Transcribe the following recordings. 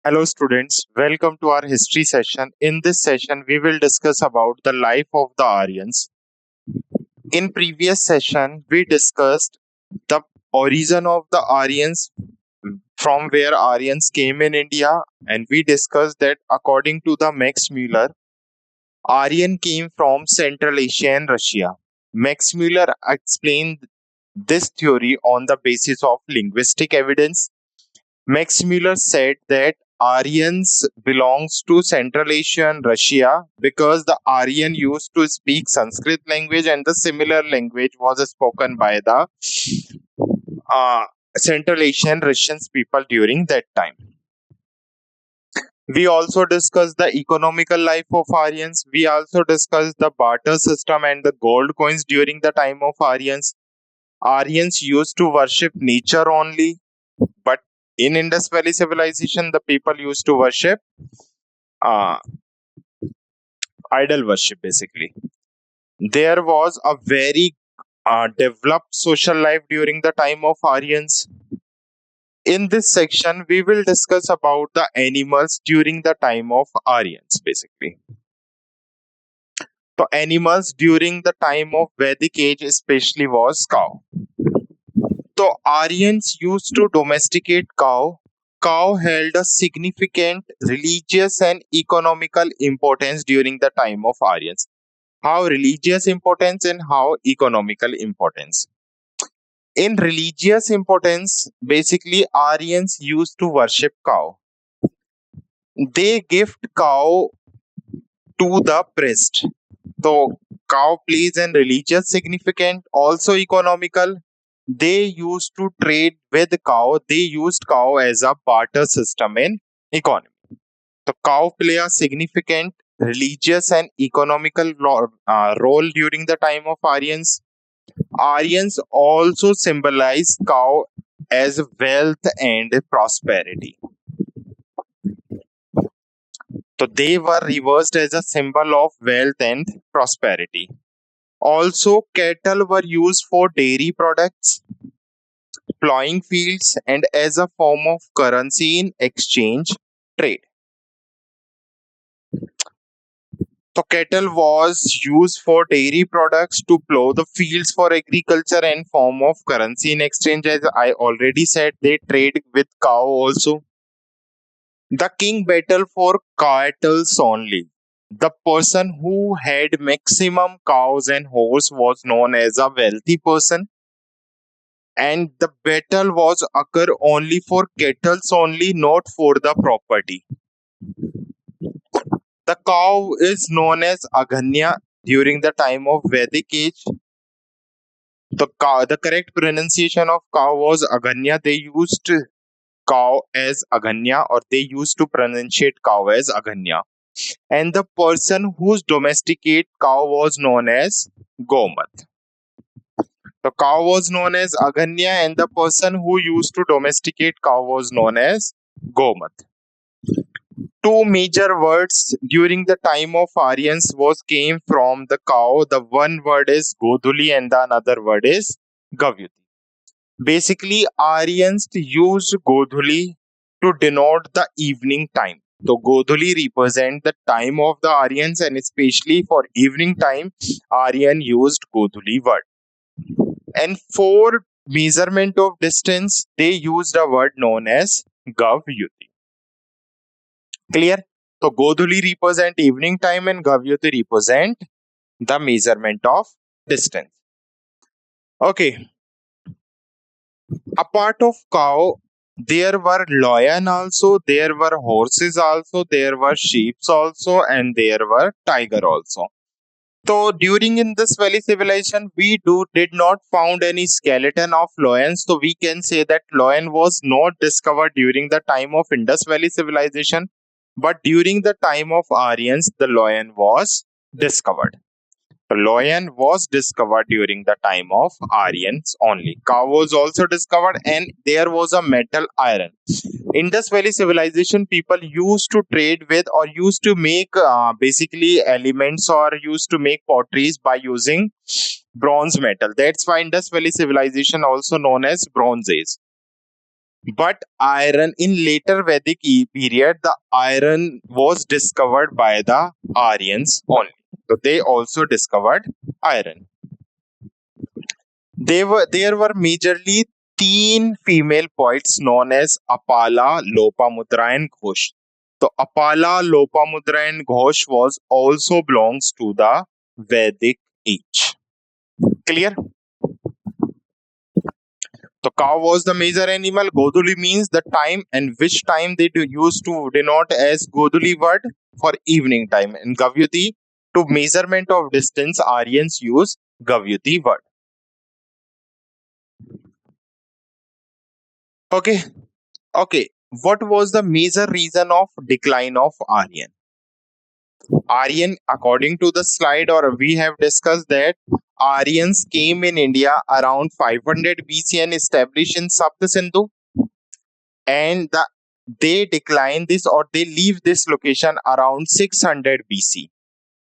Hello students, welcome to our history session. In this session, we will discuss about the life of the Aryans. In previous session, we discussed the origin of the Aryans, from where Aryans came in India, and we discussed that according to the Max Muller, Aryan came from Central Asia and Russia. Max Muller explained this theory on the basis of linguistic evidence. Max Muller said that Aryans belongs to Central Asia and Russia because the Aryan used to speak Sanskrit language and the similar language was spoken by the uh, Central Asian Russians people during that time. We also discussed the economical life of Aryans. We also discussed the barter system and the gold coins during the time of Aryans. Aryans used to worship nature only, but in Indus Valley civilization, the people used to worship uh, idol worship basically. There was a very developed social life during the time of Aryans. In this section, we will discuss about the animals during the time of Aryans basically. So animals during the time of Vedic age especially was cow. So Aryans used to domesticate cow. Cow held a significant religious and economical importance during the time of Aryans. How religious importance and how economical importance. In religious importance, basically Aryans used to worship cow. They gift cow to the priest. So cow plays an religious significant, also economical. They used to trade with cow. They used cow as a barter system in economy. So cow play a significant religious and economical role during the time of Aryans. Aryans also symbolize cow as wealth and prosperity. So they were reversed as a symbol of wealth and prosperity. Also, cattle were used for dairy products, plowing fields, and as a form of currency in exchange trade. So cattle was used for dairy products to plow the fields for agriculture and form of currency in exchange. As I already said, they trade with cow also. The king battled for cattle only. The person who had maximum cows and horse was known as a wealthy person, and the battle was occur only for cattle only, not for the property. The cow is known as Aganya during the time of Vedic age. The correct pronunciation of cow was Aganya. They used cow as Aganya, or they used to pronunciate cow as Aganya. And the person whose domesticate cow was known as Gomat. The cow was known as Aganya, and the person who used to domesticate cow was known as Gomat. Two major words during the time of Aryans came from the cow. The one word is Godhuli and the another word is Gavyuti. Basically, Aryans used Godhuli to denote the evening time. So Godhuli represent the time of the Aryans, and especially for evening time, Aryan used Godhuli word. And for measurement of distance, they used a word known as Gavyuti. Clear? So Godhuli represent evening time and Gavyuti represent the measurement of distance. Okay. Apart of cow, there were lion also, there were horses also, there were sheep also, and there were tiger also. So during Indus Valley civilization, we did not found any skeleton of lion. So we can say that lion was not discovered during the time of Indus Valley civilization, but during the time of Aryans, the lion was discovered. The lion was discovered during the time of Aryans only. Cow was also discovered, and there was a metal iron. Indus Valley civilization people used to trade with or used to make basically elements or used to make potteries by using bronze metal. That's why Indus Valley civilization also known as Bronze Age. But iron in later Vedic period, the iron was discovered by the Aryans only. So they also discovered iron. There were majorly teen female poets known as Apala, Lopamudra, and Ghosh. So Apala, Lopamudra, and Ghosh was also belongs to the Vedic age. Clear? So cow was the major animal. Goduli means the time, and which time they used to denote as Goduli word for evening time. And Gavyuti, to measurement of distance, Aryans use Gavyuti word. Okay. Okay. What was the major reason of decline of Aryan? Aryan, according to the slide, or we have discussed that Aryans came in India around 500 BC and established in Sapta Sindhu, and they decline this or they leave this location around 600 BC.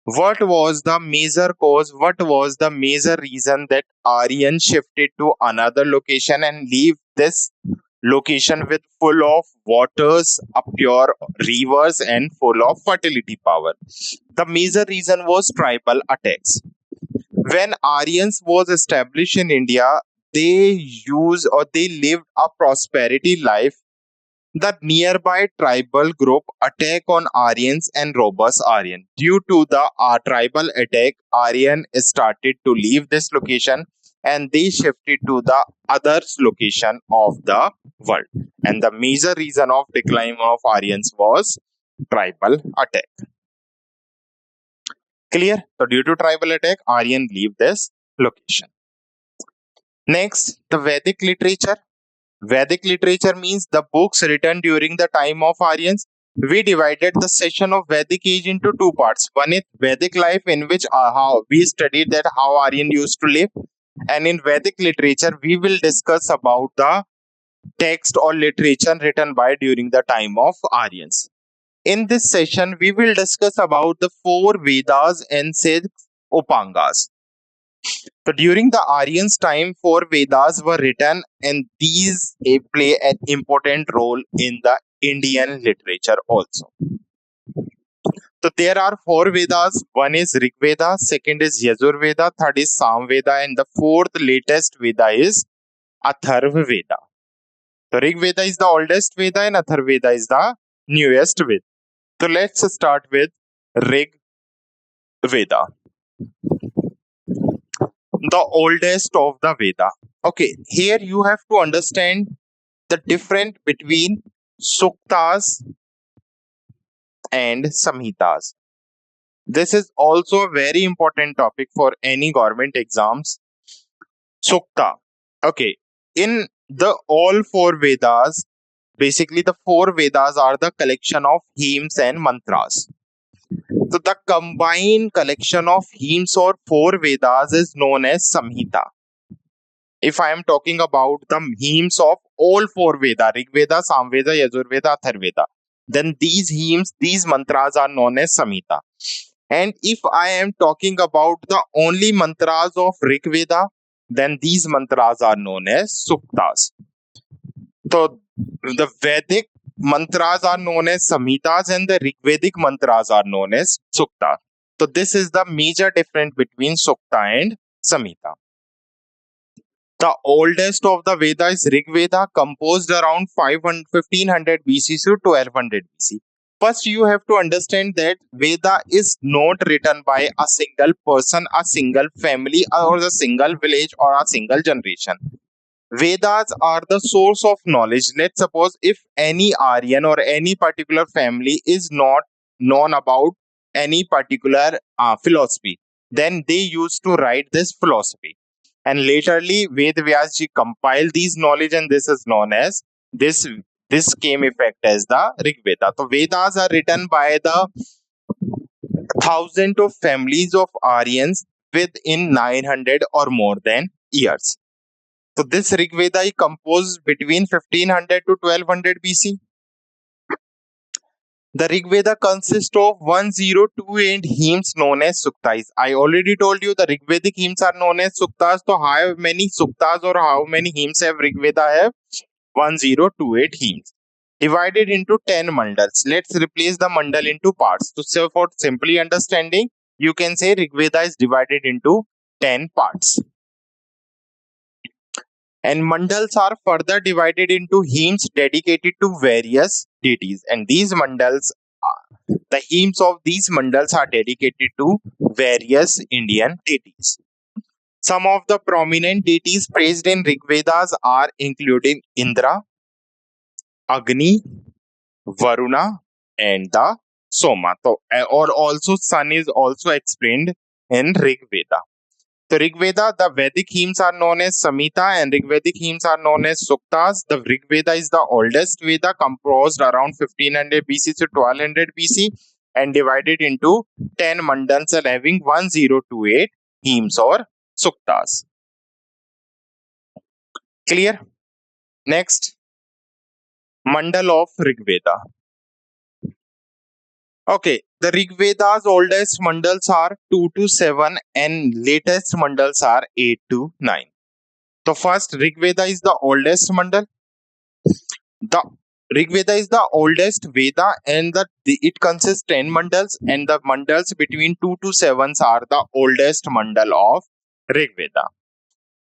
What was the major cause? What was the major reason that Aryan shifted to another location and leave this location with full of waters, pure rivers, and full of fertility power? The major reason was tribal attacks. When Aryans was established in India, they used or they lived a prosperity life. The nearby tribal group attack on Aryans and robust Aryan. Due to the tribal attack, Aryan started to leave this location and they shifted to the other location of the world. And the major reason of decline of Aryans was tribal attack. Clear? So due to tribal attack, Aryan leave this location. Next, the Vedic literature. Vedic literature means the books written during the time of Aryans. We divided the session of Vedic age into two parts. One is Vedic life, in which how we studied that how Aryan used to live, and in Vedic literature we will discuss about the text or literature written by during the time of Aryans. In this session, we will discuss about the 4 Vedas and 6 Upangas. So during the Aryans' time, 4 Vedas were written, and these play an important role in the Indian literature also. So there are 4 Vedas. One is Rigveda, second is Yajurveda, third is Samveda, and the fourth latest Veda is Atharvaveda. So Rigveda is the oldest Veda and Atharvaveda is the newest Veda. So let's start with Rigveda, the oldest of the Veda. Okay, here you have to understand the difference between Suktas and Samhitas. This is also a very important topic for any government exams. Sukta. Okay, in the all 4 Vedas, basically the 4 Vedas are the collection of hymns and mantras. So the combined collection of hymns or 4 Vedas is known as Samhita. If I am talking about the hymns of all 4 Vedas, Rigveda, Samveda, Yajurveda, Atharvaveda, then these hymns, these mantras are known as Samhita. And if I am talking about the only mantras of Rigveda, then these mantras are known as Suktas. So the Vedic mantras are known as Samhitas and the Rigvedic mantras are known as Sukta. So this is the major difference between Sukta and Samhita. The oldest of the Veda is Rigveda, composed around 1500 BC to 1200 BC. First, you have to understand that Veda is not written by a single person, a single family, or a single village, or a single generation. Vedas are the source of knowledge. Let's suppose if any Aryan or any particular family is not known about any particular philosophy, then they used to write this philosophy. And laterly, Ved Vyasji compiled these knowledge, and this is known as this came effect as the Rigveda. So Vedas are written by the thousands of families of Aryans within 900 or more than years. So this Rigveda is composed between 1500 to 1200 BC. The Rigveda consists of 102 hymns known as Suktas. I already told you the Rigvedic hymns are known as Suktas. So how many Suktas or how many hymns have Rigveda have? 1028 hymns divided into 10 mandals. Let's replace the mandal into parts. So for simply understanding, you can say Rigveda is divided into 10 parts. And mandals are further divided into hymns dedicated to various deities. And these mandals, the hymns of these mandals are dedicated to various Indian deities. Some of the prominent deities praised in Rigvedas are including Indra, Agni, Varuna, and the Soma. So, or also sun is also explained in Rigveda. So Rigveda, the Vedic hymns are known as Samhita and Rigvedic hymns are known as Suktas. The Rigveda is the oldest Veda, composed around 1500 BC to 1200 BC and divided into 10 mandals and having 1028 hymns or Suktas. Clear? Next, Mandal of Rigveda. Okay, the Rigveda's oldest mandals are 2 to 7 and latest mandals are 8 to 9. So first, Rigveda is the oldest mandal. The Rigveda is the oldest Veda and it consists 10 mandals and the mandals between 2 to 7 are the oldest mandal of Rigveda.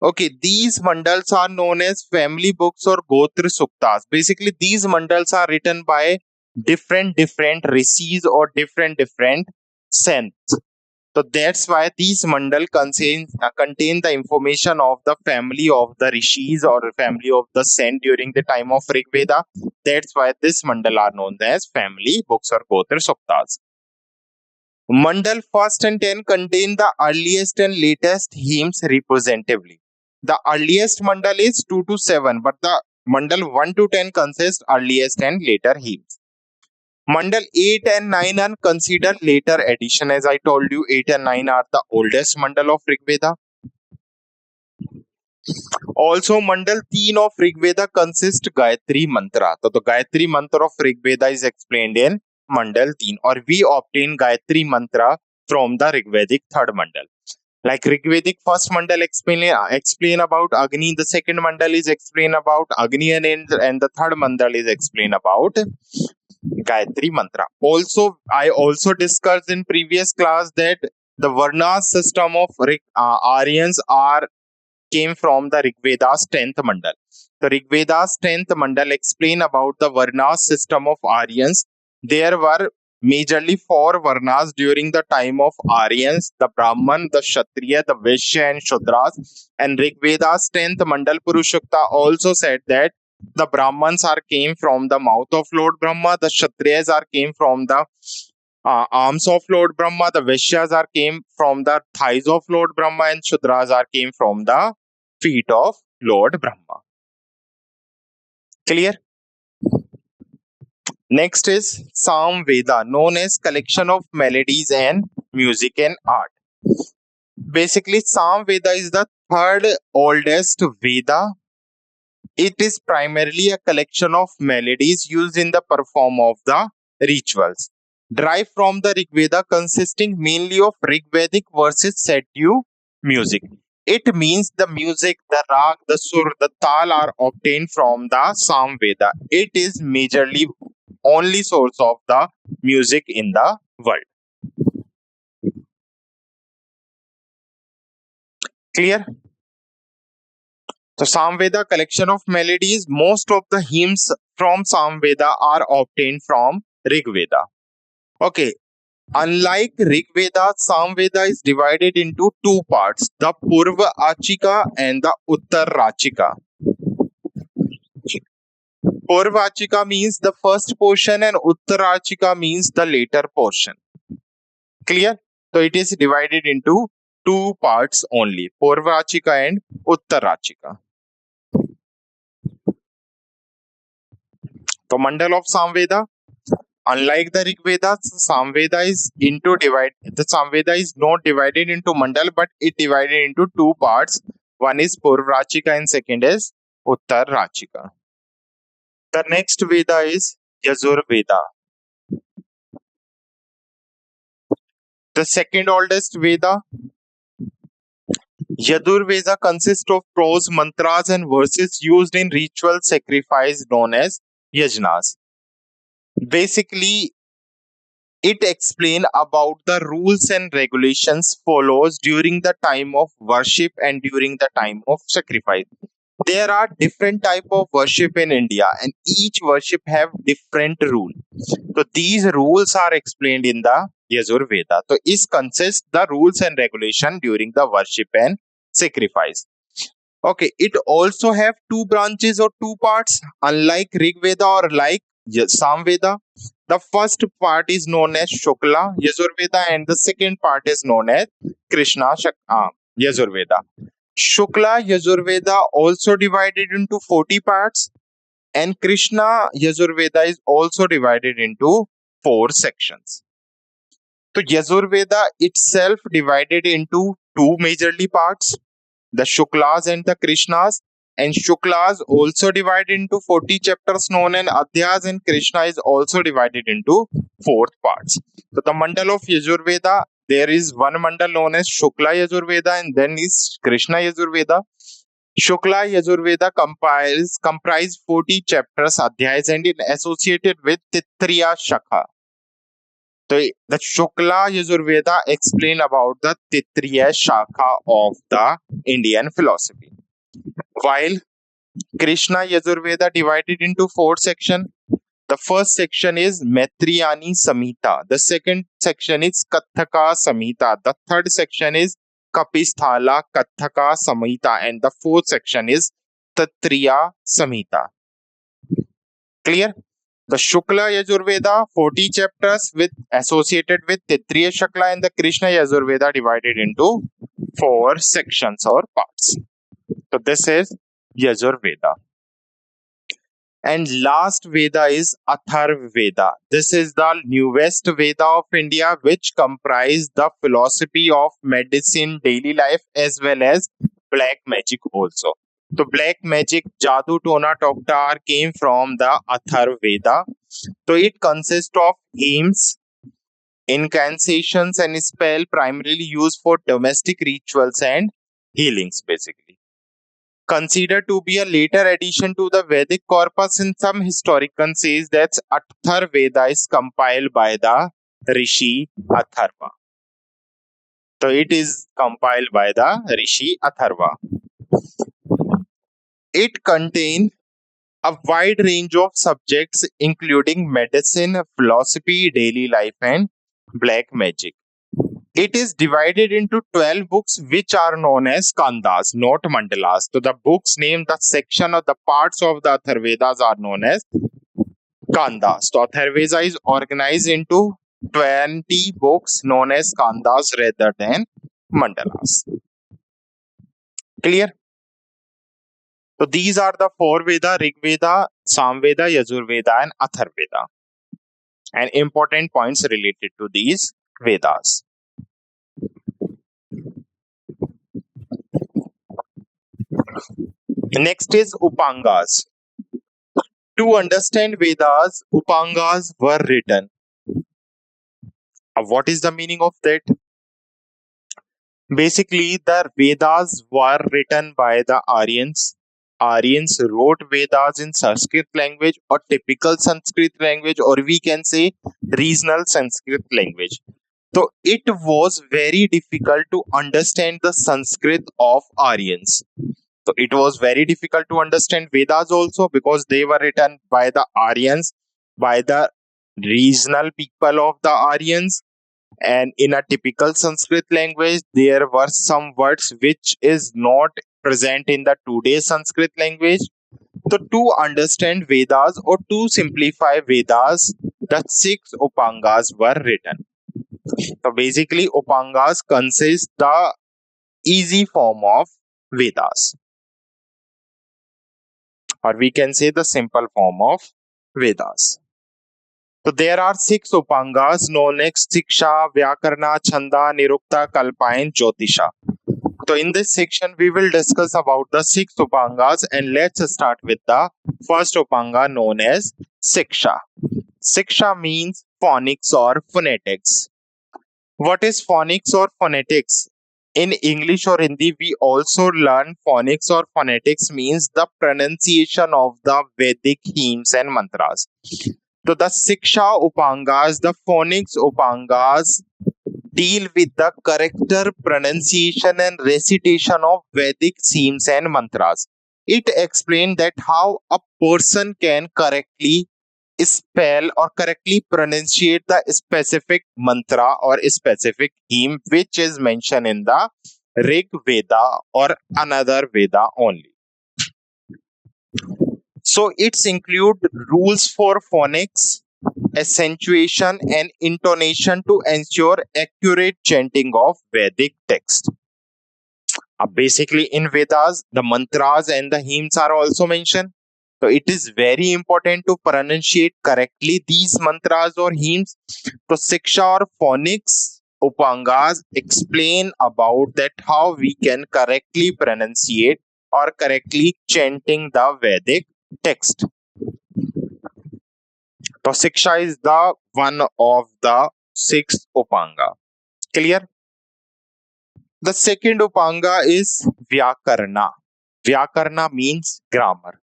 Okay, these mandals are known as family books or Gotra Suktas. Basically, these mandals are written by different rishis or different saints. So that's why these mandal contain the information of the family of the rishis or family of the saint during the time of Rigveda. That's why this mandal are known as family books or Gotra Suktas. Mandal 1st and 10 contain the earliest and latest hymns representatively. The earliest mandal is 2 to 7, but the mandal 1 to 10 consists earliest and later hymns. Mandal 8 and 9 are considered later addition. As I told you, 8 and 9 are the oldest mandal of Rigveda. Also, mandal 3 of Rigveda consists Gayatri Mantra. So, the Gayatri Mantra of Rigveda is explained in mandal 3, or we obtain Gayatri Mantra from the Rigvedic 3rd mandal. Like Rigvedic 1st mandal explain about Agni, the 2nd mandal is explain about Agni and the 3rd mandal is explain about Gayatri Mantra. Also, I also discussed in previous class that the Varna system of Aryans came from the Rigveda's 10th mandal. The Rigveda's 10th mandal explain about the Varnas system of Aryans. There were majorly 4 Varnas during the time of Aryans: the Brahman, the Kshatriya, the Vaishya, and Shudras. And Rigveda's 10th mandal Purushokta also said that the Brahmans came from the mouth of Lord Brahma, the Kshatriyas came from the arms of Lord Brahma, the Vaishyas came from the thighs of Lord Brahma, and Shudras came from the feet of Lord Brahma. Clear? Next is Samveda, known as collection of melodies and music and art. Basically, Samveda is the 3rd oldest Veda. It is primarily a collection of melodies used in the perform of the rituals, derived from the Rigveda, consisting mainly of Rigvedic verses set to music. It means the music, the rag, the sur, the tal are obtained from the Samveda. It is majorly only source of the music in the world. Clear? So Samveda, collection of melodies. Most of the hymns from Samveda are obtained from Rigveda. Okay. Unlike Rigveda, Samveda is divided into 2 parts: the Purva Achika and the Uttar Rachika. Purva Achika means the first portion and Uttar Rachika means the later portion. Clear? So it is divided into 2 parts only: Purva Achika and Uttar Rachika. The mandal of Samveda. Unlike the Rigveda, Samveda is not divided into mandal, but it divided into 2 parts. One is Purvrachika and second is Uttar Rachika. The next Veda is Yajur Veda. The second oldest Veda. Yajurveda consists of prose, mantras, and verses used in ritual sacrifice known as yajnas. Basically, it explains about the rules and regulations follows during the time of worship and during the time of sacrifice. There are different type of worship in India, and each worship have different rule. So these rules are explained in the Yajurveda. So it consists the rules and regulation during the worship and sacrifice. Okay, it also have two branches or two parts, unlike Rigveda or like Samveda. The first part is known as Shukla Yajurveda, and the second part is known as Krishna Yajurveda. Shukla Yajurveda also divided into 40 parts, and Krishna Yajurveda is also divided into 4 sections. So Yajurveda itself divided into two majorly parts, the Shuklas and the Krishnas. And Shuklas also divided into 40 chapters known as Adhyas, and Krishna is also divided into 4 parts. So the Mandal of Yajurveda, there is one Mandal known as Shukla Yajurveda, and then is Krishna Yajurveda. Shukla Yajurveda comprise 40 chapters, Adhyas, and is associated with Titriya Shakha. So the Shukla Yajurveda explain about the Titriya Shakha of the Indian philosophy. While Krishna Yajurveda divided into 4 sections. The first section is Maitrayani Samhita. The second section is Kathaka Samhita. The third section is Kapisthala Kathaka Samhita. And the fourth section is Tatriya Samhita. Clear? The Shukla Yajurveda, 40 chapters with associated with Titriya Shakla, and the Krishna Yajurveda divided into 4 sections or parts. So this is Yajurveda. And last Veda is Atharvaveda. This is the newest Veda of India, which comprise the philosophy of medicine, daily life, as well as black magic also. So black magic, Jadu, Tona, Toktar came from the Atharvaveda. So it consists of hymns, incantations, and spell primarily used for domestic rituals and healings, basically. Considered to be a later addition to the Vedic corpus, and some historians says that Atharvaveda is compiled by the Rishi Atharva. So it is compiled by the Rishi Atharva. It contains a wide range of subjects including medicine, philosophy, daily life, and black magic. It is divided into 12 books which are known as Kandas, not Mandalas. So the books named the section or the parts of the Atharvedas are known as Kandas. So Atharveda is organized into 20 books known as Kandas rather than Mandalas. Clear? So these are the 4 Veda: Rigveda, Samveda, Yajurveda, and Atharveda. And important points related to these Vedas. Next is Upangas. To understand Vedas, Upangas were written. What is the meaning of that? Basically, the Vedas were written by the Aryans. Aryans wrote Vedas in Sanskrit language or typical Sanskrit language, or we can say regional Sanskrit language. So it was very difficult to understand the Sanskrit of Aryans. So it was very difficult to understand Vedas also because they were written by the Aryans, by the regional people of the Aryans. And in a typical Sanskrit language, there were some words which is not present in the today's Sanskrit language. So to understand Vedas or to simplify Vedas, the 6 Upangas were written. So basically, Upangas consist the easy form of Vedas, or we can say the simple form of Vedas. So there are 6 Upangas known as Siksha, Vyakarna, Chanda, Nirukta, Kalpa, and Jyotisha. So in this section, we will discuss about the 6 Upangas, and let's start with the first Upanga known as Siksha. Siksha means phonics or phonetics. What is phonics or phonetics? In English or Hindi, we also learn phonics or phonetics means the pronunciation of the Vedic hymns and mantras. So the Siksha Upangas, the phonics Upangas deal with the character pronunciation and recitation of Vedic hymns and mantras. It explains that how a person can correctly spell or correctly pronunciate the specific mantra or specific hymn which is mentioned in the Rig Veda or another Veda only. So it's include rules for phonics, accentuation and intonation to ensure accurate chanting of Vedic text. Basically, in Vedas, the mantras and the hymns are also mentioned. So it is very important to pronunciate correctly these mantras or hymns. So Siksha or phonics Upangas explain about that how we can correctly pronunciate or correctly chanting the Vedic text. So Siksha is the one of the 6 Upanga. Clear? The second Upanga is Vyakarna. Vyakarna means grammar.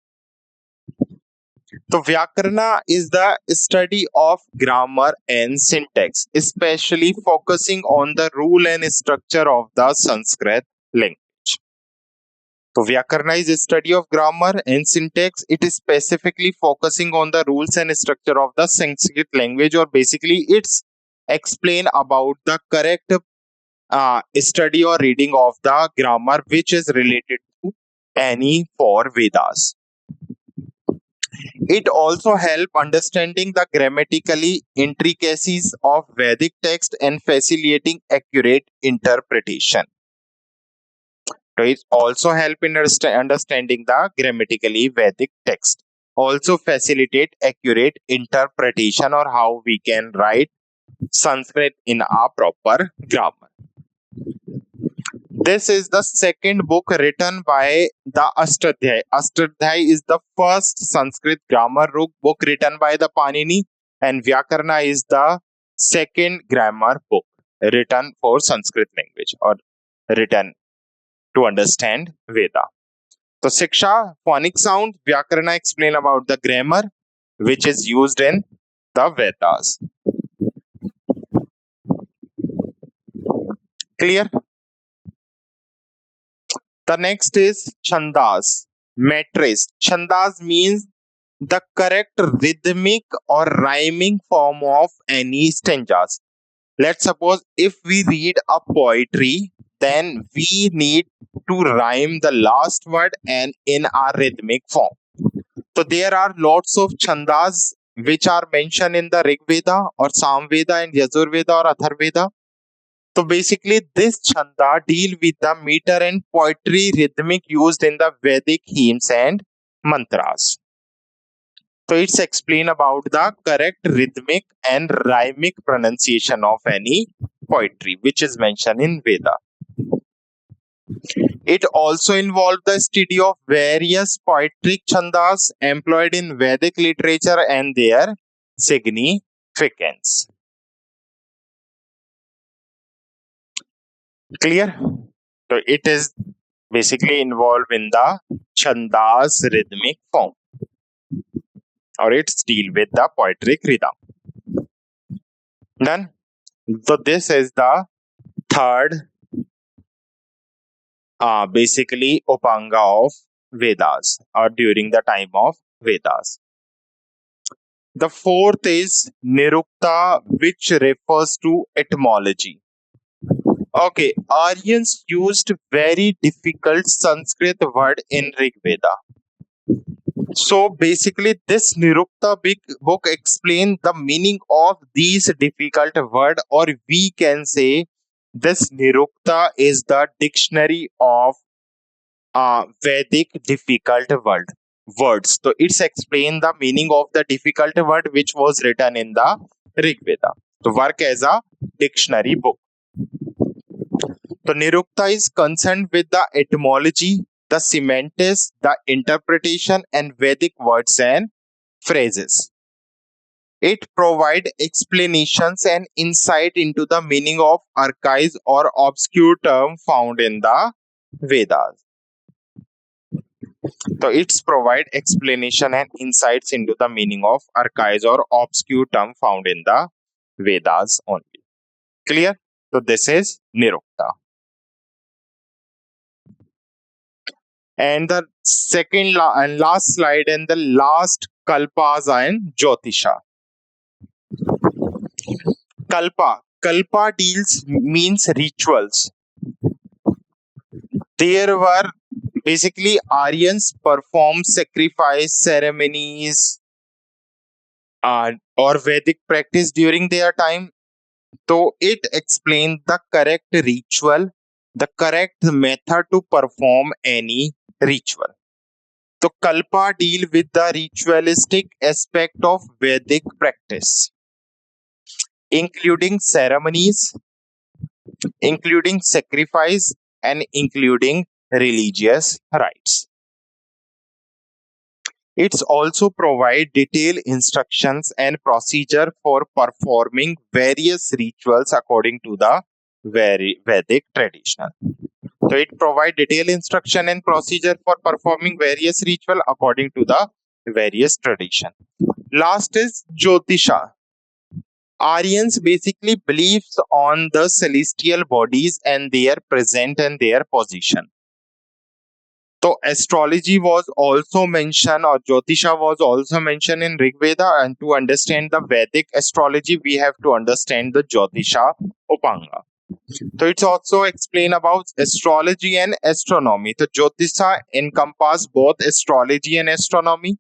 So Vyakarna is the study of grammar and syntax, especially focusing on the rule and structure of the Sanskrit language. So Vyakarna is a study of grammar and syntax. It is specifically focusing on the rules and structure of the Sanskrit language, or basically it's explain about the correct study or reading of the grammar which is related to any four Vedas. It also help understanding the grammatically intricacies of Vedic text and facilitating accurate interpretation. So it also help in understanding the grammatically Vedic text. Also facilitate accurate interpretation or how we can write Sanskrit in a proper grammar. This is the second book written by the Ashtadhyayi. Ashtadhyayi is the first Sanskrit grammar book written by the Panini, and Vyakarna is the second grammar book written for Sanskrit language or written to understand Veda. So Siksha, phonic sound, Vyakarna explain about the grammar which is used in the Vedas. Clear? The next is Chandas, metres. Chandas means the correct rhythmic or rhyming form of any stanzas. Let's suppose if we read a poetry, then we need to rhyme the last word and in a rhythmic form. So there are lots of chandas which are mentioned in the Rigveda or Samveda and Yajurveda or Atharveda. So basically, this chanda deal with the meter and poetry rhythmic used in the Vedic hymns and mantras. So it's explain about the correct rhythmic and rhymic pronunciation of any poetry which is mentioned in Veda. It also involved the study of various poetic chandas employed in Vedic literature and their significance. Clear? So it is basically involved in the chandas rhythmic form, or it's deal with the poetic rhythm. Done. So this is the third basically Upanga of Vedas or during the time of Vedas. The fourth is Nirukta, which refers to etymology. Okay, Aryans used very difficult Sanskrit word in Rigveda. So basically, this Nirukta big book explains the meaning of these difficult word, or we can say this Nirukta is the dictionary of Vedic difficult words. So it's explain the meaning of the difficult word which was written in the Rigveda. To work as a dictionary book. So Nirukta is concerned with the etymology, the semantics, the interpretation, and Vedic words and phrases. It provides explanations and insight into the meaning of archaism or obscure term found in the Vedas. So it's provide explanation and insights into the meaning of archaism or obscure term found in the Vedas only. Clear? So this is Nirukta. And the second and last slide and the last kalpas and Jyotisha. Kalpa deals means rituals. There were basically Aryans performed sacrifice ceremonies or Vedic practice during their time. So it explained the correct ritual, the correct method to perform any ritual. So Kalpa deal with the ritualistic aspect of Vedic practice, including ceremonies, including sacrifice, and including religious rites. It's also provide detailed instructions and procedure for performing various rituals according to the Vedic tradition. So it provide detailed instruction and procedure for performing various ritual according to the various tradition. Last is Jyotisha. Aryans basically believes on the celestial bodies and their present and their position. So astrology was also mentioned, or Jyotisha was also mentioned in Rigveda, and to understand the Vedic astrology, we have to understand the Jyotisha Upanga. So it's also explain about astrology and astronomy. So Jyotisha encompass both astrology and astronomy,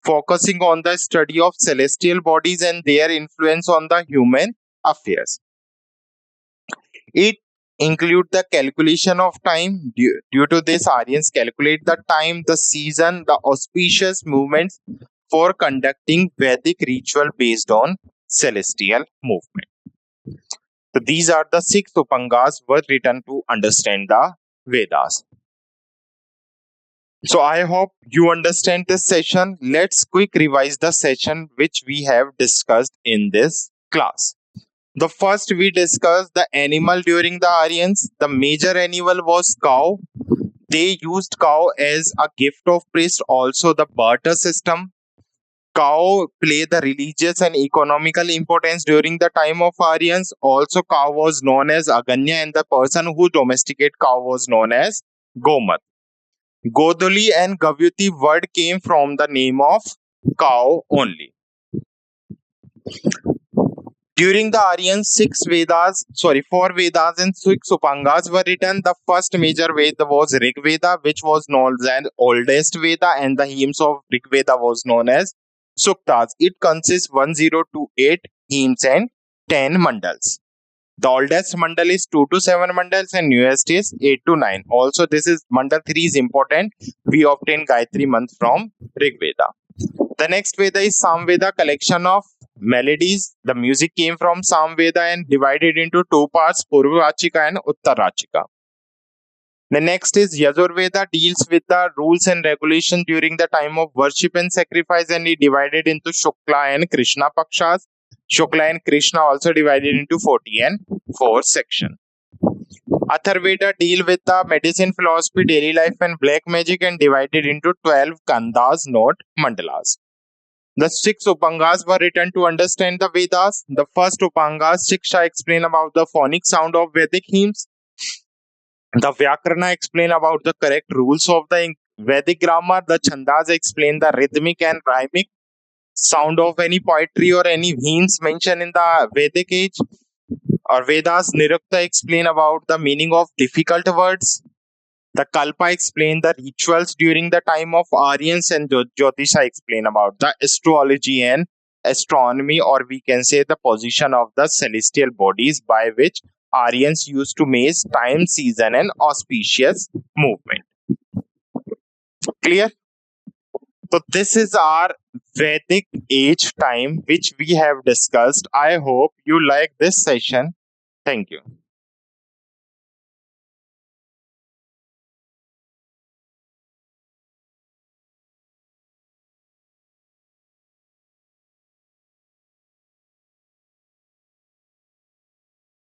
focusing on the study of celestial bodies and their influence on the human affairs. It include the calculation of time. Due to this, Aryans calculate the time, the season, the auspicious movements for conducting Vedic ritual based on celestial movement. So these are the 6 Upangas were written to understand the Vedas. So I hope you understand this session. Let's quick revise the session which we have discussed in this class. The first we discussed the animal during the Aryans. The major animal was cow. They used cow as a gift of priest. Also the barter system. Cow played the religious and economical importance during the time of Aryans. Also cow was known as Aganya and the person who domesticated cow was known as Gomat. Godoli and Gavyuti word came from the name of cow only. During the Aryans, 4 Vedas and 6 Upangas were written. The first major Veda was Rigveda, which was known as oldest Veda, and the hymns of Rigveda was known as Suktas. It consists 1028 hymns and 10 mandals. The oldest mandal is 2 to 7 mandals and newest is 8 to 9. Also, this is mandal 3 is important. We obtain Gayatri month from Rigveda. The next Veda is Samveda, collection of melodies. The music came from Samveda and divided into 2 parts, Purvachika and Uttarachika. The next is Yajurveda, deals with the rules and regulations during the time of worship and sacrifice, and it divided into Shukla and Krishna Pakshas. Shukla and Krishna also divided into 40 and 4 sections. Atharveda deal with the medicine, philosophy, daily life and black magic and divided into 12 kandas, not mandalas. The 6 Upangas were written to understand the Vedas. The first Upanga, Shiksha, explain about the phonic sound of Vedic hymns. The Vyakarana explain about the correct rules of the Vedic grammar. The Chandas explain the rhythmic and rhymic sound of any poetry or any hymns mentioned in the Vedic age. Or Vedas. Nirukta explain about the meaning of difficult words. The Kalpa explain the rituals during the time of Aryans, and Jyotisha explain about the astrology and astronomy, or we can say the position of the celestial bodies by which Aryans used to measure time, season and auspicious movement. Clear? So this is our Vedic age time which we have discussed. I hope you like this session. Thank you.